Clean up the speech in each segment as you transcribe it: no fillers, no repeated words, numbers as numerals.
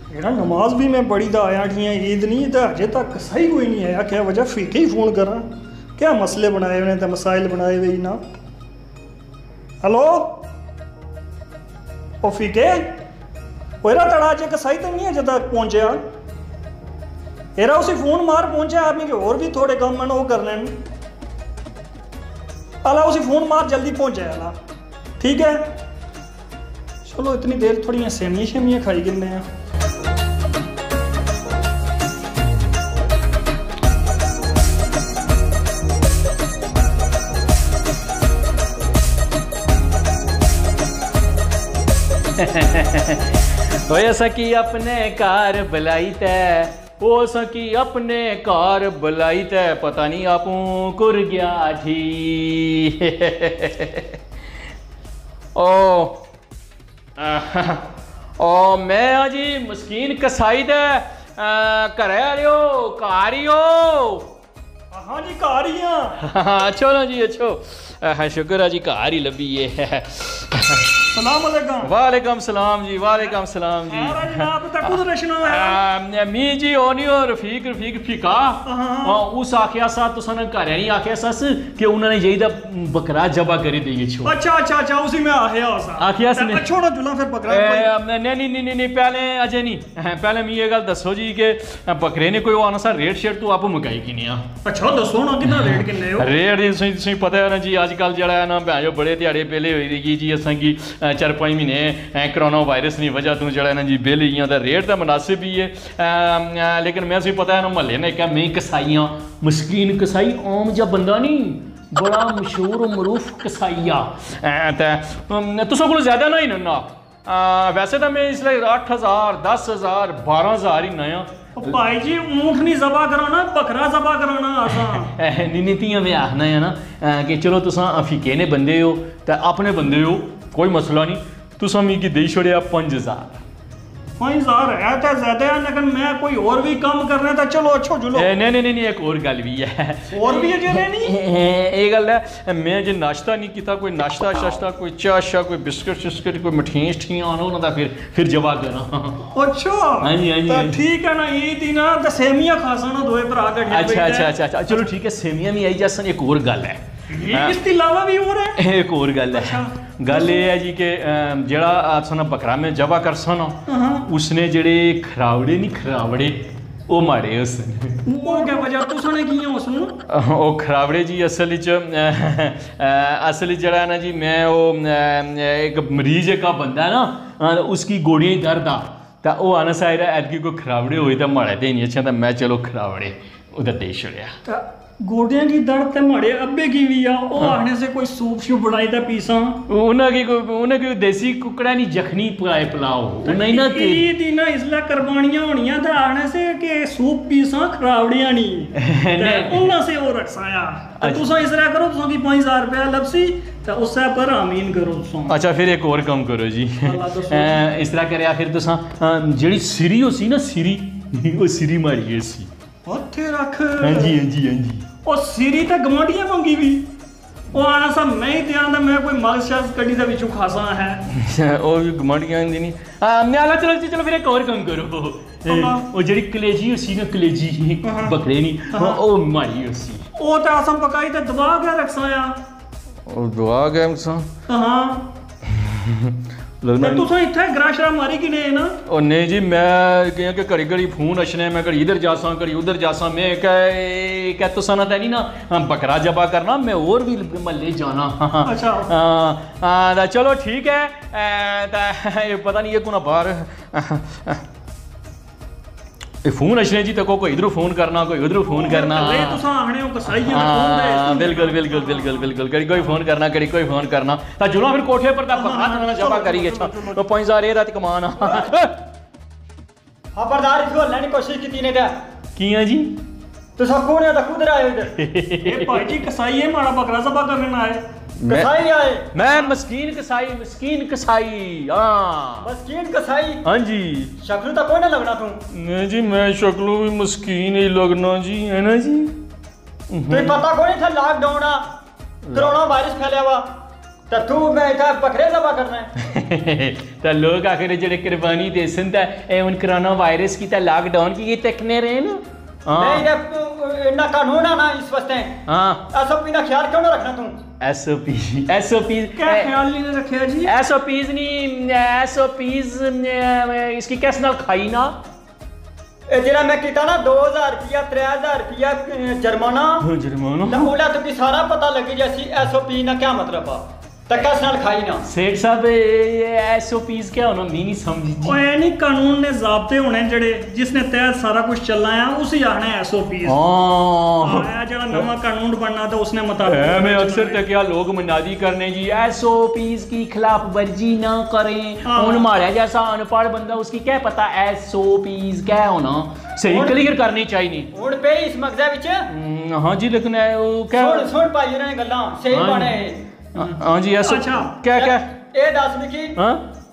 यार नमाज भी मैं पढ़ी तो आया ठीक है, ईद नहीं तो अजे तक सही कोई नहीं आया। क्या वजह फीके ही फ़ोन करा, क्या मसले बनाए हुए तो मसाइल बनाए हुए ना। हेलो ओ फीके ओरा तड़ा अजे कसाई तो नहीं अजे तक पहुंचा। एरा उसी फ़ोन मार पहुंचा आदमी के और भी थोड़े काम मैंने वो कर लेने। अला उसी फ़ोन मार जल्दी पहुंच जाए अला, ठीक है। चलो इतनी देर थोड़ी सेमियाँ शेमियाँ खाई गिनने हैं। होया सकी अपने कार बुलाई तै, हो सकी अपने कार बुलाई तै, पता नहीं आपू कुर गया जी। ओ मैं जी मस्कीन कसाई दे घरे आयो कार ही हो। हाँ जी कार ही हाँ। अच्छो ना जी अच्छो, शुक्र है जी कार ही लभी है। सलाम अलैकुम। वालेकुम सलाम जी, वालेकुम सलाम जी। मी जी ओनी और रफीक रफीक फीका उस आखिया सा तुसा ने घर नहीं आखिया सस कि उन्होंने यही दा बकरा जबा करी दी छो। अच्छा अच्छा अच्छा उसी में आखिया से छोड़ो जुला फिर बकरा नहीं पहले अजे नहीं, पहले मी ये गल दसो जी कि बकरे ने कोई आना सा रेट शेट तू आप मुकाई कि नहीं। अच्छा दसो ना कितना रेट किन्ने हो। रेट तुसीं पता है ना जी अजकल जेड़ा ना भैंजो बड़े ध्याड़े पहले होई जी असां की 4-5 महीने कोरोना वायरस की वजह तो जरा ना जी बिल ही रेट तो मुनासिब ही है। लेकिन मैं सी पता है ना महल्ले ने क्या मैं कसाई हाँ, मस्कीन कसाई आम जा बंदा नहीं, बड़ा मशहूर मरूफ कसाई आ। तुसा को ज़्यादा ना ही ना वैसे तो मैं इसलिए 8,000 10,000 12,000 ही नया। भाई जी ऊँट नहीं जबा कराना, बकरा जबा कराना आसान। नी नीतियाँ में आखना है ना कि चलो तुसा फीके ने बंदे हो तो अपने बंदे हो, कोई मसला नहीं। तुसा मिगी देई छोड़िया 5,000। 5,000 है तो ज्यादा है, लेकिन मैं कोई और भी काम करना था। चलो अच्छो जुलो। नहीं एक और गल भी है। और भी है नहीं ये गल है, मैं जो नाश्ता नहीं किया, कोई नाश्ता शाश्ता कोई चाह शाह कोई बिस्किट शिस्किट कोई मठियां शठियां आना उन्होंने फिर जवाब देना। अच्छा हाँ जी हाँ जी ठीक है ना। ईद ही ना तो सेमियां खा सन दोए भरा। अच्छा चलो ठीक है, सेमियां भी आई जा सन। एक और गल है, इसके अलावा भी और है एक और गल है। गल ये है जी कि जड़ा सन बकरा में जबा कर सन उसने जेड़े खरावड़े नहीं खरावड़े वो मारे उसने। वो क्या वजह तुसने की है उसनु? वो खरावड़े जी असल जड़ा ना जी मैं वो एक मरीज एक बंदा है ना उसकी गोड़ियां दर्द आ तो वो आना चाहिए ऐतकी कोई खरावड़े हुई तो माड़े दे नहीं। अच्छा तो मैं चलो खरावड़े उधर दे छड़िया। गोडियां की दर्द ते माड़े अब्बे की भी आ ओ आने से कोई सूप शूप बनाई ता पीसा उन्हें की देसी कुकड़ा नहीं जखनी पिलाए पिलाओ नहीं ना ईद ही ना इसलिए कुर्बानियां होनियां ते आने से के सूप पीसा खरावड़ियां नहीं उन्हां से वो रखसाया। तुसा इस तरह करो, तुसा की 5,000 रुपया लपसी तो उससे पर आमीन करो तुसा। अच्छा फिर एक और काम करो जी, इस तरह करया फिर तुसा जेड़ी सिरी होसी ना सिरी वो सिरी मारिए सी उत्थे रख। हाँ जी हाँ जी हाँ जी। ओ सिरी ते गवांडियां मंगी भी ओ आना सा मैं ही ध्यान दा मैं कोई मग शग कड़ी दा विचू खासा है। ओ भी गवांडियां दी नहीं। मैं चलो फिर एक और काम करो। ओ जेड़ी कलेजी होसी ना कलेजी बकरे नहीं ओ मारी होसी ओ ते आसम पकाई ते दबा के रखसाया। ओ दबा के रखसा हां लगना तुसा इत्थे ग्राशरा मारी कि नहीं ना। ओ नहीं जी मैं कहीं के घड़ी घड़ी फोन अछने मैं घड़ी इधर जासा घड़ी उधर जासा। मैं कह तुसा ना नहीं ना बकरा जबा करना मैं और भी महल्ले जाना। अच्छा चलो ठीक है। पता नहीं ये कुना बाहर फोन अछने जी तो कोई इधरों फोन करना कोई उधरों फोन करना। बिल्कुल बिल्कुल बिल्कुल बिल्कुल कड़ी कोई फोन करना कड़ी कोई फोन करना तो जुड़ा फिर कोठे पर जमा करिए। तो 5,000 ये रात कमान खबरदार इसको हल्लने की कोशिश की ने किया जी तो सब कौन है खुद आए इधर भाई जी कसाई है माड़ा बकरा सभा करने आए कसाई आए। मैं मस्कीन कसाई हाँ मस्कीन कसाई हाँ जी। शक्ल तो कोई ना लगना तू। नहीं जी मैं शक्लों भी मस्कीन ही लगना जी है ना जी। तो पता कोई था लॉकडाउन कोरोना वायरस फैलिया हुआ तो तू मैं इतना बकरे ज़बह करना है तो लोग आखिर जेडे कुर्बानी दे सन उन कोरोना वायरस की लॉकडाउन की ये तकने रहे ना नहीं ना कानून है ना इस वास्ते हाँ एसओपी का ख्याल क्यों ना रखना तू एसओपी क्या ख्याल नहीं रखा जी एसओपीज नहीं एसओपीज इसकी कैसे नाल खाई ना जेड़ा मैं कीता ना 2000 रुपया 3000 रुपया जुर्माना जुर्माना ओला तो सारा पता लगी जैसी एसओपी ना क्या मतलब है तकस नाल खाई ना सेठ साहब एसओपीज क्या होना मैं नहीं समझी जी ओए नहीं कानून ने ज़ाब्ते होने जड़े जिसने तहत सारा कुछ चलना है उसी आना है एसओपी हां जड़ा नवा कानून बनना था उसने मुताबिक मैं अक्सर तक क्या लोग मनादी करने जी एसओपीज की खिलाफ वर्जी ना करें उन हमारे जैसा अनपढ़ बंदा उसकी क्या पता एसओपीज क्या होना सही क्लियर करनी चाहिए हुन पे इस मगजा विच हां जी लेकिन क्या सुन पाई ने गल्लां सही बने हाँ जी ऐसा अच्छा क्या क्या ए दास मिकी हाँ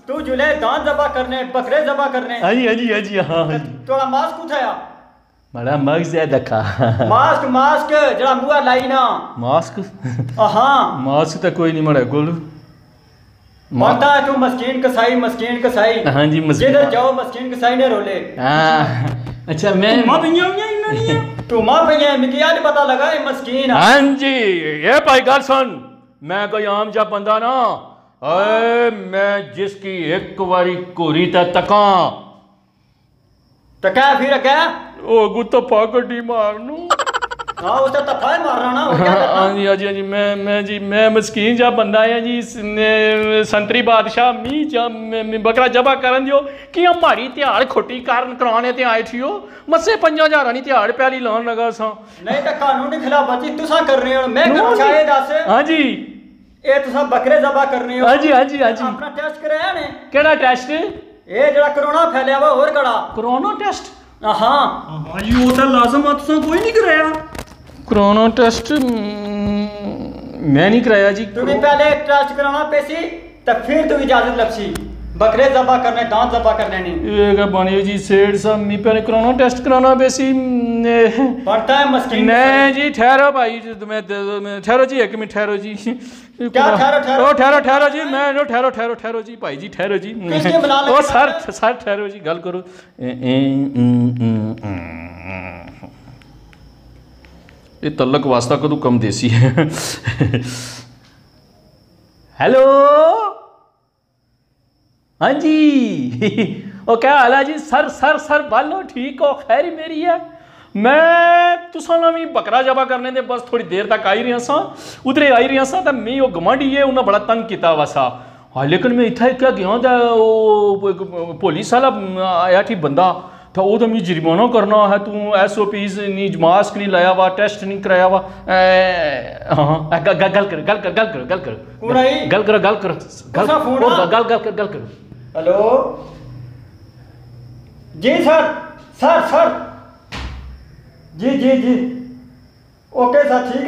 तू जुले दान ज़बह करने बकरे ज़बह करने हाँ जी हाँ तोड़ा मास्क उठाया बड़ा मग्ज है देखा मास्क जरा मुआ लाई ना मास्क हां मास्क तो कोई नहीं मरा गोलू माता तू मस्कीन कसाई हाँ जी मस्कीन जिधर जाओ मस्कीन कसाई ने रोले हाँ अच्छा मैं मां भैया इन्होंने तू मां भैया मिकी आज पता लगा ये मस्कीन हाँ जी ये भाई गल सुन मैं कोई आम जा बंदा ना अरे मैं जिसकी एक बारी कोरी तका तो क्या फिर क्या ओ गुत्ता पाकड़ी मारनू हां उस तफा मारना ना हो क्या करना हाँ जी मैं मस्कीन जा बंदा है जी संतरी बादशाह मी जा बकरा जबा करन दियो कि हमारी त्याड़ खोटी कारण कराने ते आए थियो मसे 5000 नी त्याड़ पहली लान लगा सा नहीं तो कानूनी खिलाफवर्जी तुसा कर रहे हो मैं करना चाहे दस हाँ जी ए तुसा बकरे ज़बह करने हो हाँ जी अपना टेस्ट कराया ने केड़ा टेस्ट ए जड़ा कोरोना फैलिया वा और कड़ा कोरोना टेस्ट हां हां जी वो तो लाजम है तुसा कोई नहीं कराया कोरोना टेस्ट मैं नहीं कराया जी तू भी पहले टेस्ट कराना पेसी तब फिर तू इजाजत लपसी बकरे ज़बह करने दांत ज़बह करने नहीं ये क्या बनी जी सेठ साहब मैं पहले कोरोना टेस्ट कराना बेसी पड़ता है मस्कीन नहीं जी ठहरो भाई मैं ठहरो जी एक मिनट ठहरो जी क्या ठहरो ठहरो जी मैं नो ठहरो जी भाई जी ठहरो जी किसके बुला ओ सर ठहरो जी गल करो ये तलक वास्ता कदू कम देसी है हेलो हाँ जी ओ क्या हाल है जी सर बालो ठीक हो खैर मेरी है मैं तुसा ना भी बकरा जबा करने दे बस थोड़ी देर तक आई रहा सा उधरे आई रहा सा तो मैं वो गवांढी है उन्हें बड़ा तंग किया वा सा हाँ लेकिन मैं इतना क्या गया था पुलिस वाला आया थी बंदा तो वो तो मैं जुर्माना करना है तू एसओपीज नहीं मास्क नहीं लाया हुआ टेस्ट नहीं कराया हुआ हाँ गल करो हेलो जी सर जी ओके सर ठीक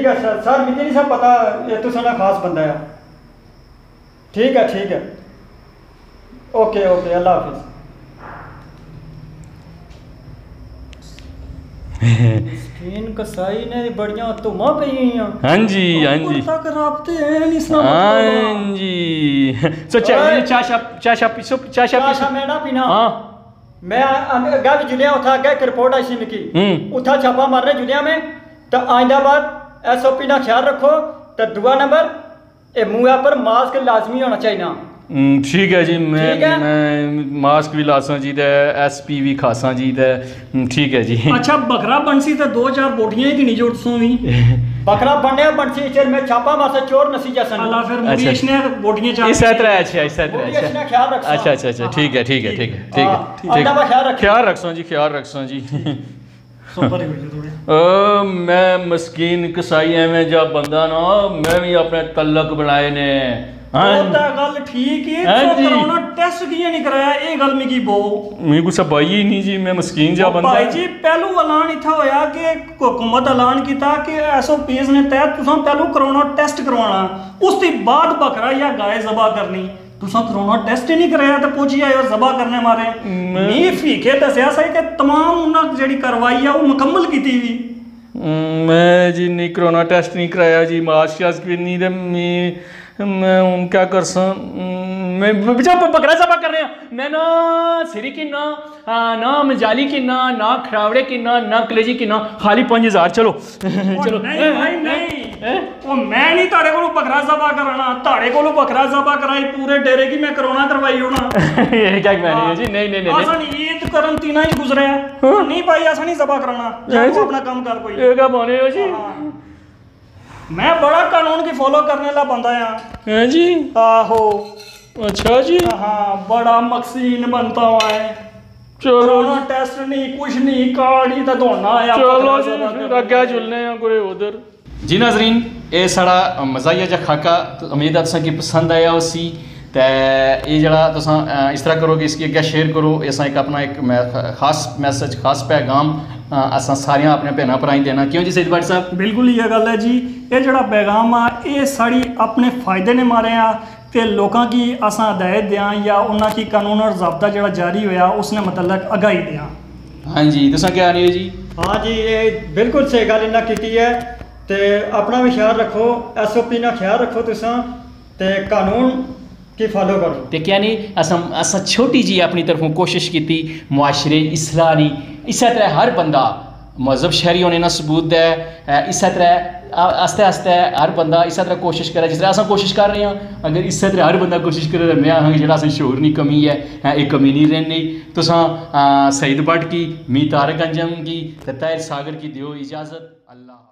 है सर मुझे नहीं सब पता ये तो सारा खास बंदा है ठीक है ओके अल्लाह हाफिज स्क्रीन कसाई ने बढ़िया तुमा पे ही हाँ जी तक राब्ते हैं नहीं सुना हाँ जी सो चाशा पीसो मैं ना पीना हाँ मैं अगा भी जुलिया उठा के एक रिपोर्ट आई सी मिकी उठा छापा मारने जुलिया में तो आइंदा बाद एसओपी ना ख्याल रखो तो दुआ नंबर ए मुंह पर मास्क लाजमी होना चाहिए ठीक है जी मैं मास्क भी लासा जी ते एसपी भी खासा जी ते ठीक है जी अच्छा बकरा बनसी ते 2-4 बोटियां की नहीं जोड़ सो भी बकरा बनने बनसी चल में छापा मार से चोर नसी जैसा अल्लाह फिर मुकेश ने बोटियां चार इस तरह अच्छा ख्याल रख अच्छा ठीक है ख्याल रखसा जी मैं मस्कीन कसाई एवं जा बंदा ना मैं भी अपने तलक बनाए ने गल ठीक है कोरोना टेस्ट किए नहीं कराया ये गल मिकी बो मैं कुछ बाई ही नहीं जी मैं मस्कीन जा बंदा भाई जी पहलू ऐलान इथा होया कि हुकूमत ऐलान किया कि एसओपीज ने तहत तुसा पहलू कोरोना टेस्ट करवाना उसके बाद बकरा या गाय ज़बह करनी तुसा कोरोना टेस्ट ही नहीं कराया तो पहुंची आए ज़बह करने मारे मैं फीके दसिया सही कि तमाम उन्हें जी कार्रवाई है वो मुकम्मल की हुई मैं जी नहीं कोरोना टेस्ट नहीं कराया जी, मास्क शास्क भी नहीं, मैं हूँ क्या कर सा मैं बचा बकरा सफा कर रहे हैं मैं ना सिरी की ना मजाली की ना खरावड़े की ना कलेजी की ना, खाली 5000 चलो चलो। नहीं भाई नहीं, वो मैं नहीं ताड़े को बकरा ज़बा कराना, ताड़े को बकरा ज़बा कराई पूरे डेरे की मैं कोरोना करवाई होना। ये क्या मैंने जी नहीं नहीं आसा नहीं, ये तो करंटीना ही गुजरे हैं नहीं भाई, ऐसा नहीं ज़बा कराना, जाओ अपना काम कर कोई। ये क्या बने हो जी? मैं बड़ा कानून की फॉलो करने ला बंदा है जी। आहो अच्छा जी। हाँ बड़ा मक्सीन बनता हुआ है, चलो कोरोना टेस्ट नहीं कुछ नहीं, कार्ड ही तो दौड़ना आया। चलो जी फिर अग्गे चलने हैं कोई उधर। जी नाजरीन ये साड़ा मज़ाइया जा खाका तो उम्मीद है तुसें पसंद आया उसी ते ये जड़ा तुसां इस तरह करो कि इसकी अग्गे शेयर करो, असां एक अपना एक खास मैसेज खास पैगाम असां सारियां अपने भैन भराएं देना। क्यों जी सईद भट्ट साहब? बिल्कुल ये गल है जी, ये जड़ा पैगाम आ ये साड़ी अपने फायदे ने मारे आ ते लोगों की असां हदायत दें या उन्हों की कानून और ज़ाब्ता जड़ा जारी होया उसने मतलब आगाही दें। हाँ जी तुसां क्या नहीं है जी? हाँ जी ये बिल्कुल सही गल इन्हें की है, तो अपना भी ख्याल रखो, SOP ना ख्याल रखो तुसां ते कानून की फॉलो करो। तो क्या नहीं असां छोटी जी अपनी तरफों कोशिश की मुआशरे इसलाह दी, इस तरह हर बंदा मजहब शहरी होने ना सबूत दे, इस तरह आस्ते आस्ते हर बंदा इस तरह कोशिश करे जिस तरह असां कोशिश कर रहे हैं। अगर इस तरह हर बंदा कोशिश करे तो मैं आखां जेह्ड़ा असें शोर नहीं कमी है एक कमी नहीं रहनी। तुसां सईद भट्ट की, मी तारक अंजम की, ताहिर सागर की दियो इजाज़त। अल्लाह।